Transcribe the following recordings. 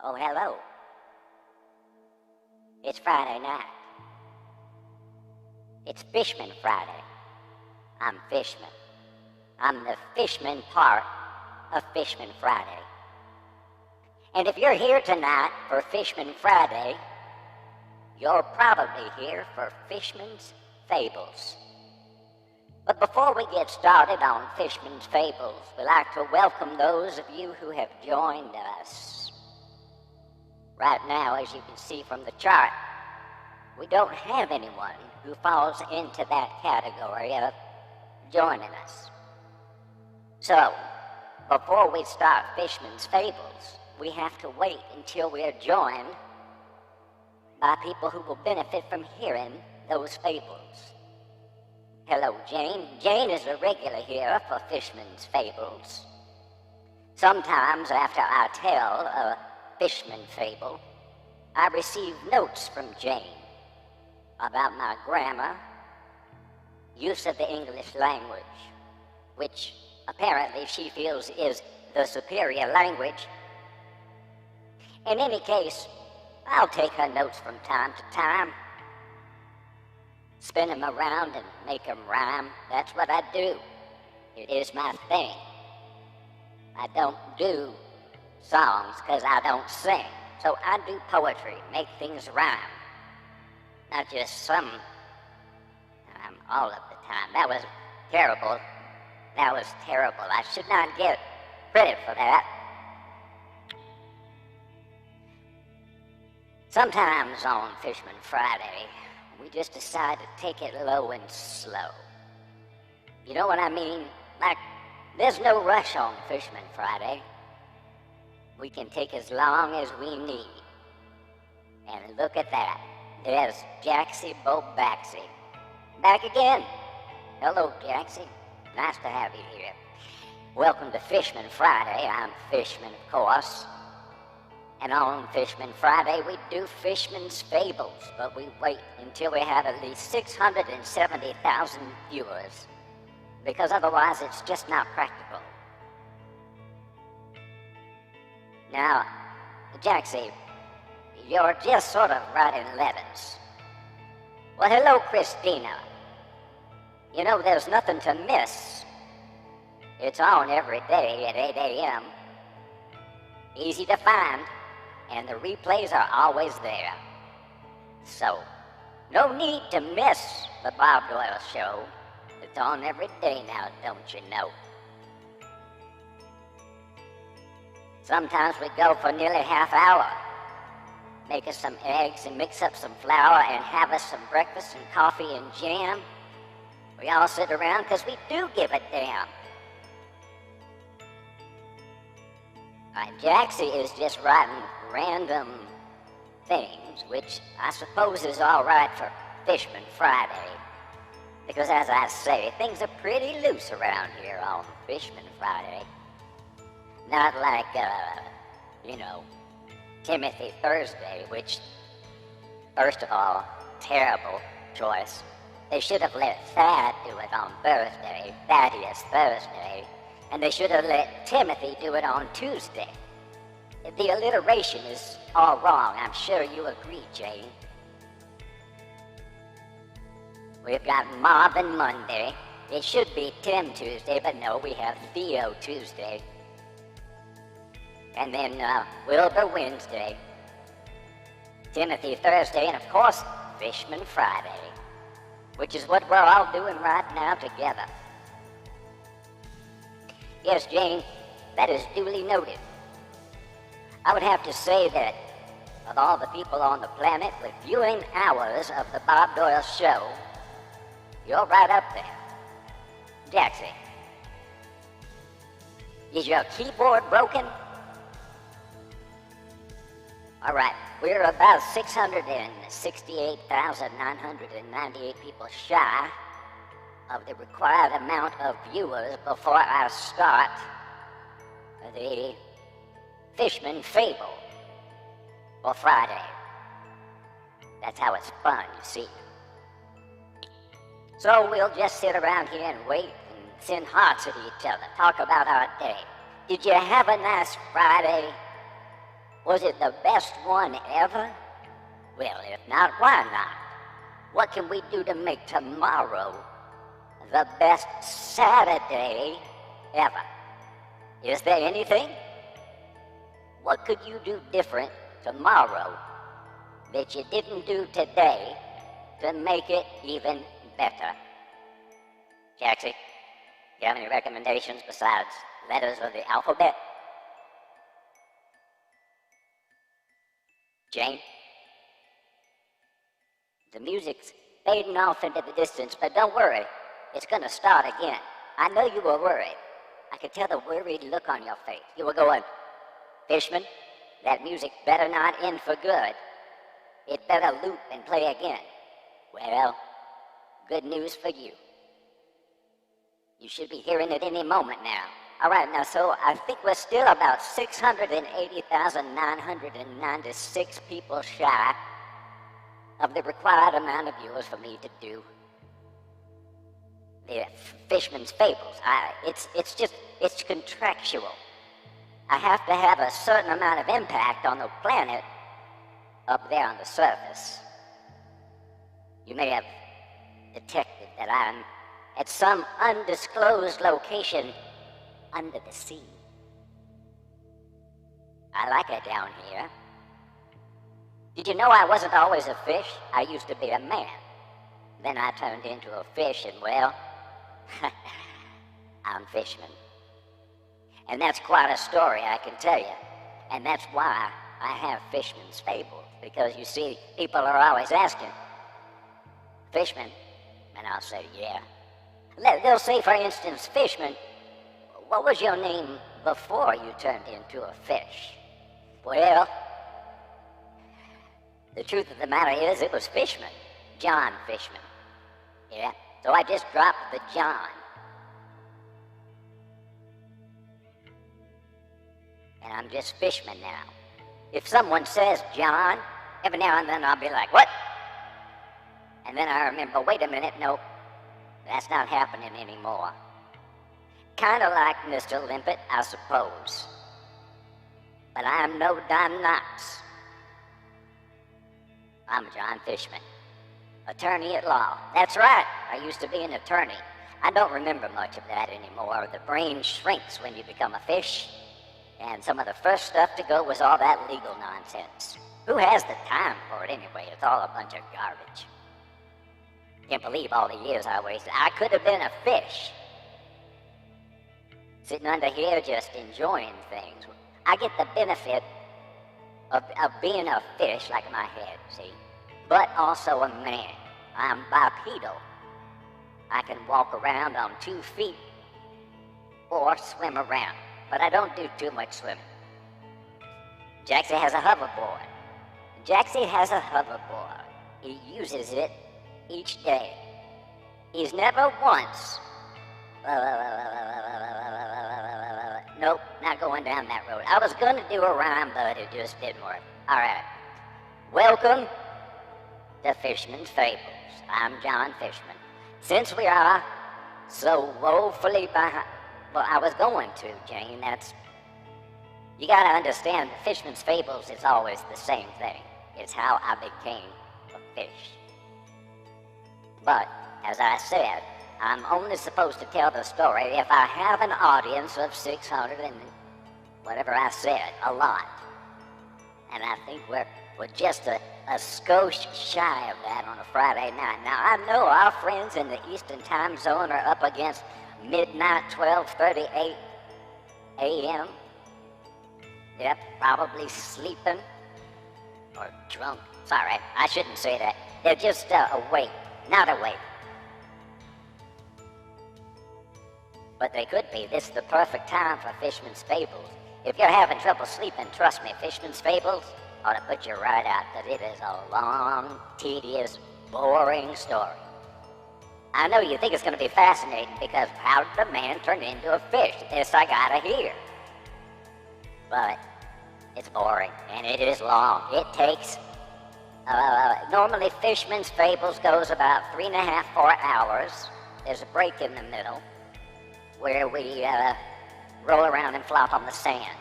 Oh, hello. It's Friday night. It's Fishman Friday. I'm Fishman. I'm the Fishman part of Fishman Friday. And if you're here tonight for Fishman Friday, you're probably here for Fishman's Fables. But before we get started on Fishman's Fables, we'd like to welcome those of you who have joined us. Right now, as you can see from the chart, we don't have anyone who falls into that category of joining us. So, before we start Fishman's Fables, we have to wait until we're joined by people who will benefit from hearing those fables. Hello, Jane. Jane is a regular here for Fishman's Fables. Sometimes after I tell a Fishman fable, I receive notes from Jane about my grammar, use of the English language, which apparently she feels is the superior language. In any case, I'll take her notes from time to time, spin them around and make them rhyme. That's what I do. It is my thing. I don't do songs because I don't sing. So I do poetry, make things rhyme. Not just some time, all of the time. That was terrible. That was terrible. I should not get credit for that. Sometimes on Fishman Friday, we just decide to take it low and slow. You know what I mean? Like, there's no rush on Fishman Friday. We can take as long as we need. And look at that. There's Jaxie Bobaxie. Back again. Hello, Jaxie. Nice to have you here. Welcome to Fishman Friday. I'm Fishman, of course. And on Fishman Friday, we do Fishman's Fables, but we wait until we have at least 670,000 viewers, because otherwise it's just not practical. Now, Jaxie, you're just sort of writing letters. Well, hello, Christina. You know, there's nothing to miss. It's on every day at 8 a.m. Easy to find, and the replays are always there. So, no need to miss the Bob Doyle Show. It's on every day now, don't you know? Sometimes we go for nearly half hour. Make us some eggs and mix up some flour and have us some breakfast and coffee and jam. We all sit around because we do give a damn. Jaxie is just writing random things, which I suppose is all right for Fishman Friday. Because as I say, things are pretty loose around here on Fishman Friday. Not like, Timothy Thursday, which, first of all, terrible choice. They should have let Thad do it on Thursday, Thaddeus Thursday, and they should have let Timothy do it on Tuesday. The alliteration is all wrong. I'm sure you agree, Jane. We've got Marvin Monday. It should be Tim Tuesday, but no, we have Theo Tuesday. And then Wilbur Wednesday, Timothy Thursday, and of course, Fishman Friday, which is what we're all doing right now together. Yes, Jane, that is duly noted. I would have to say that of all the people on the planet with viewing hours of the Bob Doyle Show, you're right up there. Jaxie, is your keyboard broken? All right, we're about 668,998 people shy of the required amount of viewers before I start the Fishman Fable for Friday. That's how it's fun, you see. So we'll just sit around here and wait and send hearts at each other, talk about our day. Did you have a nice Friday? Was it the best one ever? Well, if not, why not? What can we do to make tomorrow the best Saturday ever? Is there anything? What could you do different tomorrow that you didn't do today to make it even better? Jaxie, you have any recommendations besides letters of the alphabet? Jane? The music's fading off into the distance, but don't worry, it's gonna start again. I know you were worried. I could tell the worried look on your face. You were going, Fishman, that music better not end for good. It better loop and play again. Well, good news for you. You should be hearing it any moment now. All right, now, so I think we're still about 680,996 people shy of the required amount of viewers for me to do the Fishman's Fables. It's contractual. I have to have a certain amount of impact on the planet up there on the surface. You may have detected that I'm at some undisclosed location under the sea. I like it down here. Did you know I wasn't always a fish? I used to be a man. Then I turned into a fish and, well, I'm Fishman. And that's quite a story, I can tell you. And that's why I have Fishman's Fables. Because, you see, people are always asking, Fishman? And I'll say, yeah. They'll say, for instance, Fishman, what was your name before you turned into a fish? Well, the truth of the matter is it was Fishman, John Fishman. Yeah, so I just dropped the John. And I'm just Fishman now. If someone says John, every now and then I'll be like, what? And then I remember, wait a minute, nope, that's not happening anymore. Kind of like Mr. Limpet, I suppose. But I'm no Don Knotts. I'm John Fishman, attorney at law. That's right, I used to be an attorney. I don't remember much of that anymore. The brain shrinks when you become a fish. And some of the first stuff to go was all that legal nonsense. Who has the time for it anyway? It's all a bunch of garbage. Can't believe all the years I wasted. I could have been a fish. Sitting under here just enjoying things. I get the benefit of being a fish, like my head, see? But also a man. I'm bipedal. I can walk around on 2 feet or swim around. But I don't do too much swimming. Jaxie has a hoverboard. Jaxie has a hoverboard. He uses it each day. He's never once... Nope, not going down that road. I was going to do a rhyme, but it just didn't work. All right. Welcome to Fishman's Fables. I'm John Fishman. Since we are so woefully behind... Well, I was going to, Jane. You gotta understand, Fishman's Fables is always the same thing. It's how I became a fish. But, as I said, I'm only supposed to tell the story if I have an audience of 600 and whatever I said, a lot. And I think we're just a skosh shy of that on a Friday night. Now, I know our friends in the Eastern Time Zone are up against midnight, 12:38 a.m. They're probably sleeping or drunk. Sorry, I shouldn't say that. They're just awake, not awake. But they could be. This is the perfect time for Fishman's Fables. If you're having trouble sleeping, trust me, Fishman's Fables ought to put you right out, that it is a long, tedious, boring story. I know you think it's going to be fascinating because how did a man turn into a fish? This I gotta hear. But it's boring and it is long. It takes, normally Fishman's Fables goes about 3.5, 4 hours. There's a break in the middle where we roll around and flop on the sand.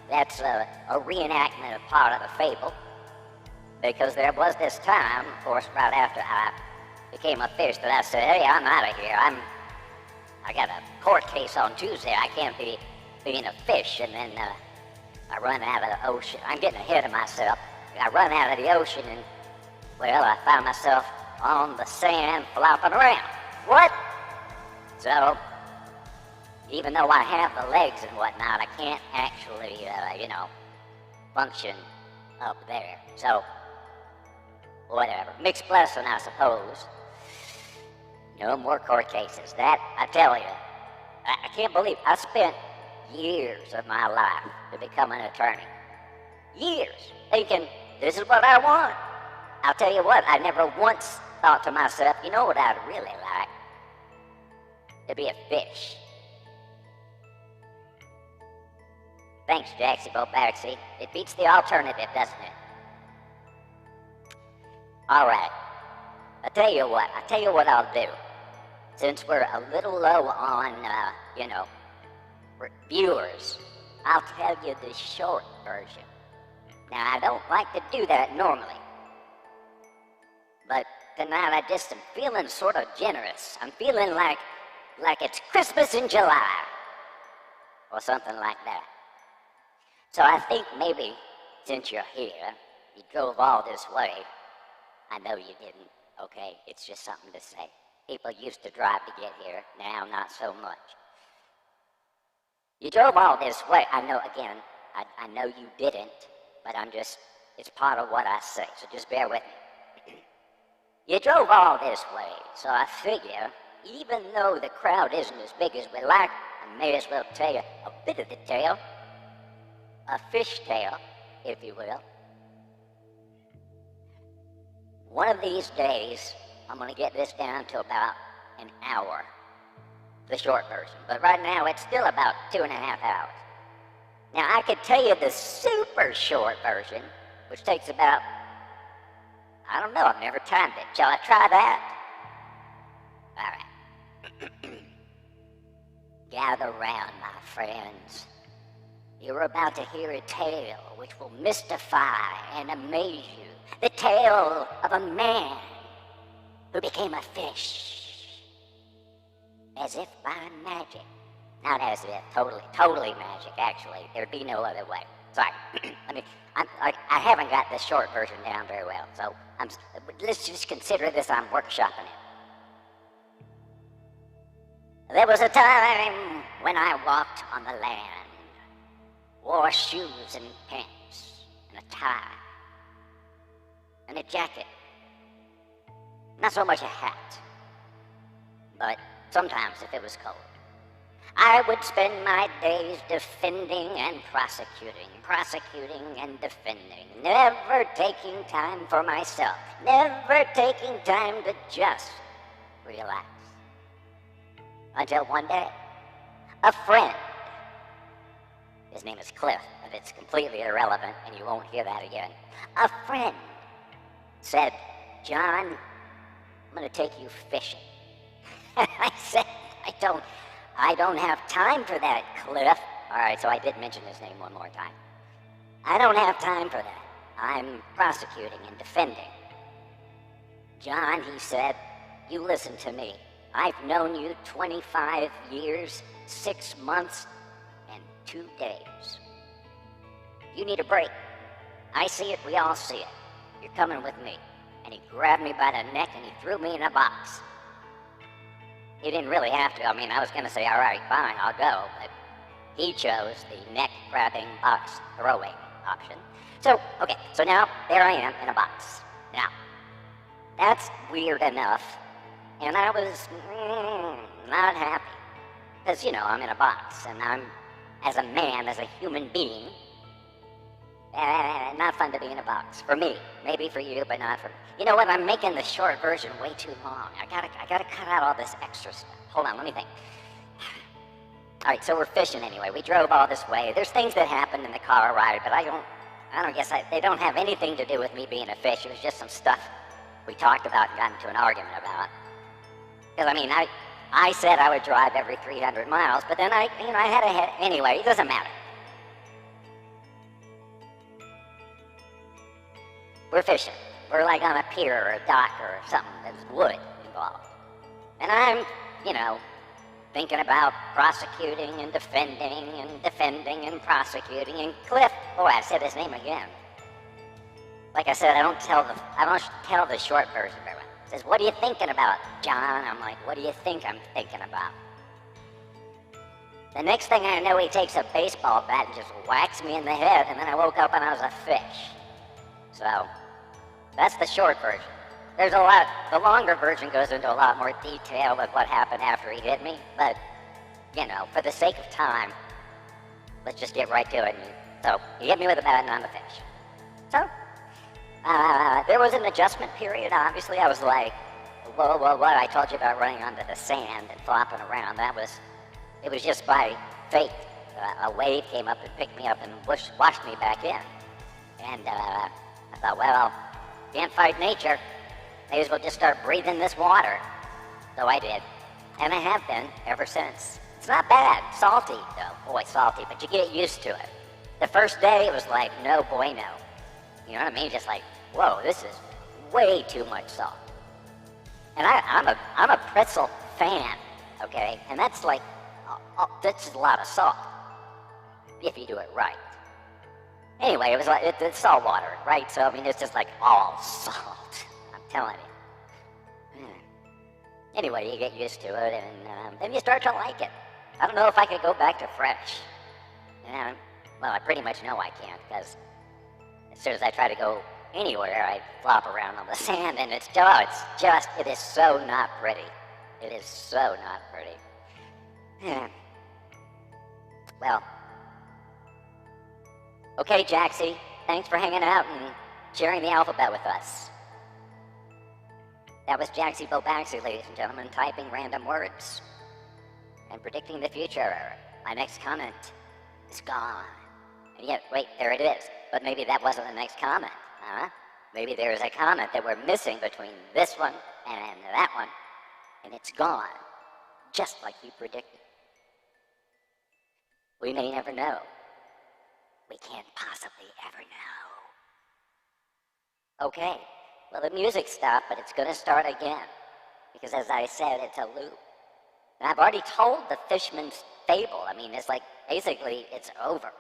that's a reenactment of part of a fable, because there was this time, of course, right after I became a fish, that I said, hey, I'm out of here. I got a court case on Tuesday. I can't be being a fish. And then I run out of the ocean. I'm getting ahead of myself. I run out of the ocean, and, well, I found myself on the sand flopping around. What? So, even though I have the legs and whatnot, I can't actually, function up there. So, whatever. Mixed blessing, I suppose. No more court cases. That, I tell you, I can't believe I spent years of my life to become an attorney. Years. Thinking, this is what I want. I'll tell you what, I never once thought to myself, you know what I'd really like? To be a fish. Thanks, Jaxie Bobaxi. It beats the alternative, doesn't it? All right. I'll tell you what I'll do. Since we're a little low on, viewers, I'll tell you the short version. Now, I don't like to do that normally. But tonight I just am feeling sort of generous. I'm feeling like it's Christmas in July. Or something like that. So I think maybe, since you're here, you drove all this way. I know you didn't, okay? It's just something to say. People used to drive to get here, now not so much. You drove all this way. I know, again, I know you didn't, but it's part of what I say, so just bear with me. You drove all this way, so I figure, even though the crowd isn't as big as we like, I may as well tell you a bit of the tale. A fish tale, if you will. One of these days, I'm going to get this down to about an hour, the short version. But right now, it's still about 2.5 hours. Now, I could tell you the super short version, which takes about, I don't know, I've never timed it. Shall I try that? All right. Gather round, my friends. You're about to hear a tale which will mystify and amaze you. The tale of a man who became a fish. As if by magic. Not as if, totally magic, actually. There'd be no other way. Sorry. I haven't got the short version down very well, so let's just consider this I'm workshopping it. There was a time when I walked on the land. Wore shoes and pants, and a tie, and a jacket. Not so much a hat, but sometimes if it was cold. I would spend my days defending and prosecuting and defending, never taking time for myself, never taking time to just relax. Until one day, a friend, his name is Cliff, but it's completely irrelevant, and you won't hear that again. A friend said, John, I'm going to take you fishing. I said, I don't have time for that, Cliff. All right, so I did mention his name one more time. I don't have time for that. I'm prosecuting and defending. John, he said, you listen to me. I've known you 25 years, 6 months, and 2 days. You need a break. I see it, we all see it. You're coming with me. And he grabbed me by the neck and he threw me in a box. He didn't really have to. I mean, I was going to say, all right, fine, I'll go. But he chose the neck-grabbing box throwing option. So, okay, so now there I am in a box. Now, that's weird enough. And I was not happy. Because, you know, I'm in a box, and I'm, as a man, as a human being, not fun to be in a box. For me. Maybe for you, but not for me. You know what? I'm making the short version way too long. I gotta cut out all this extra stuff. Hold on, let me think. All right, so we're fishing anyway. We drove all this way. There's things that happened in the car ride, but I don't guess they don't have anything to do with me being a fish. It was just some stuff we talked about and got into an argument about. Because, I mean, I said I would drive every 300 miles, but then I had a head. Anyway, it doesn't matter. we're fishing. We're like on a pier or a dock or something. There's wood involved. And I'm, thinking about prosecuting and defending and prosecuting. And Cliff, boy, I said his name again. Like I said, I don't tell the short version very well. He says, "What are you thinking about, John?" I'm like, "What do you think I'm thinking about?" The next thing I know, he takes a baseball bat and just whacks me in the head, and then I woke up and I was a fish. So, that's the short version. There's a lot, the longer version goes into a lot more detail of what happened after he hit me, but, for the sake of time, let's just get right to it. So, he hit me with a bat and I'm a fish. So, there was an adjustment period, obviously. I was like, whoa, what? I told you about running onto the sand and flopping around. It was just by fate. A wave came up and picked me up and washed me back in. And I thought, well, can't fight nature. May as well just start breathing this water. So I did. And I have been ever since. It's not bad. Salty, though. Boy, salty, but you get used to it. The first day, it was like, no bueno. You know what I mean? Just like, whoa, this is way too much salt. And I'm a pretzel fan, okay? And that's like, that's a lot of salt, if you do it right. Anyway, it was like, it's salt water, right? So, I mean, it's just like all salt. I'm telling you. Anyway, you get used to it, and then you start to like it. I don't know if I could go back to fresh. Well, I pretty much know I can't, because as soon as I try to go anywhere, I flop around on the sand, and it is so not pretty. It is so not pretty. Well, okay, Jaxie, thanks for hanging out and sharing the alphabet with us. That was Jaxie Bobaxi, ladies and gentlemen, typing random words and predicting the future. My next comment is gone. And yet, wait, there it is. But maybe that wasn't the next comment, huh? Maybe there's a comment that we're missing between this one and that one, and it's gone, just like you predicted. We may never know. We can't possibly ever know. Okay, well, the music stopped, but it's going to start again, because as I said, it's a loop. And I've already told the fisherman's fable. I mean, it's like, basically, it's over.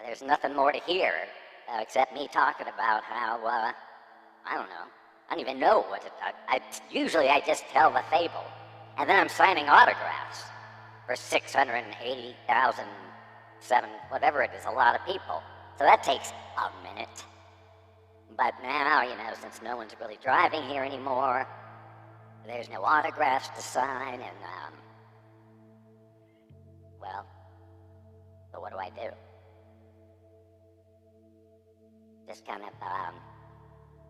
There's nothing more to hear, except me talking about how, I don't know. I don't even know what to usually I just tell the fable, and then I'm signing autographs for 680,000, whatever it is, a lot of people. So that takes a minute. But now, since no one's really driving here anymore, there's no autographs to sign, and, well, so what do I do? Just kind of,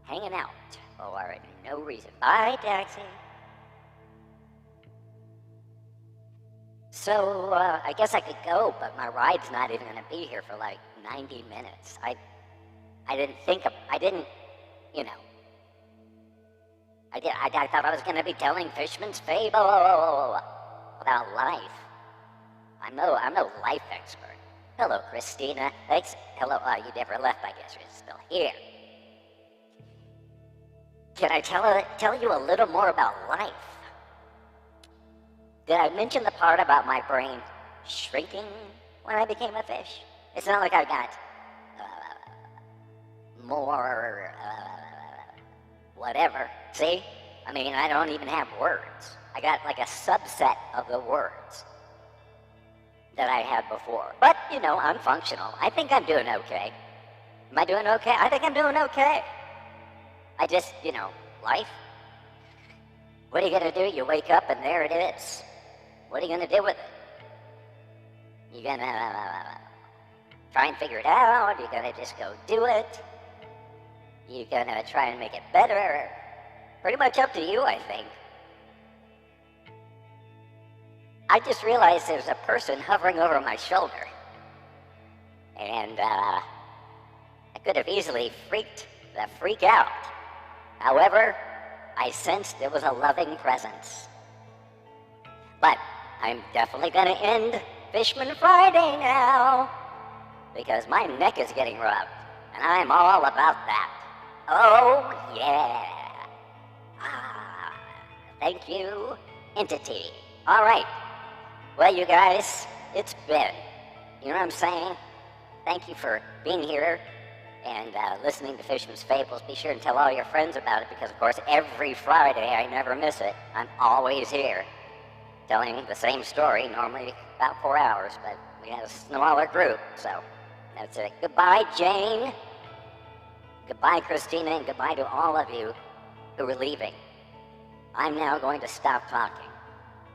hanging out for no reason. Bye, Daxie. So, I guess I could go, but my ride's not even going to be here for like 90 minutes. I thought I was going to be telling Fishman's fable about life. I'm no life expert. Hello, Christina. Thanks. Hello, you never left, I guess. You're still here. Can I tell you a little more about life? Did I mention the part about my brain shrinking when I became a fish? It's not like I got more, whatever. See? I mean, I don't even have words. I got like a subset of the words that I had before. But, I'm functional. I think I'm doing okay. Am I doing okay? I think I'm doing okay. I just, life. What are you going to do? You wake up and there it is. What are you going to do with it? You going to try and figure it out? You going to just go do it? You going to try and make it better? Pretty much up to you, I think. I just realized there's a person hovering over my shoulder. And, I could have easily freak out. However, I sensed it was a loving presence. But I'm definitely going to end Fishman Friday now, because my neck is getting rubbed, and I'm all about that. Oh, yeah. Ah, thank you, entity. All right. Well, you guys, it's been, you know what I'm saying? Thank you for being here and listening to Fisherman's Fables. Be sure and tell all your friends about it because, of course, every Friday, I never miss it. I'm always here telling the same story, normally about 4 hours, but we have a smaller group, so that's it. Goodbye, Jane. Goodbye, Christina, and goodbye to all of you who are leaving. I'm now going to stop talking.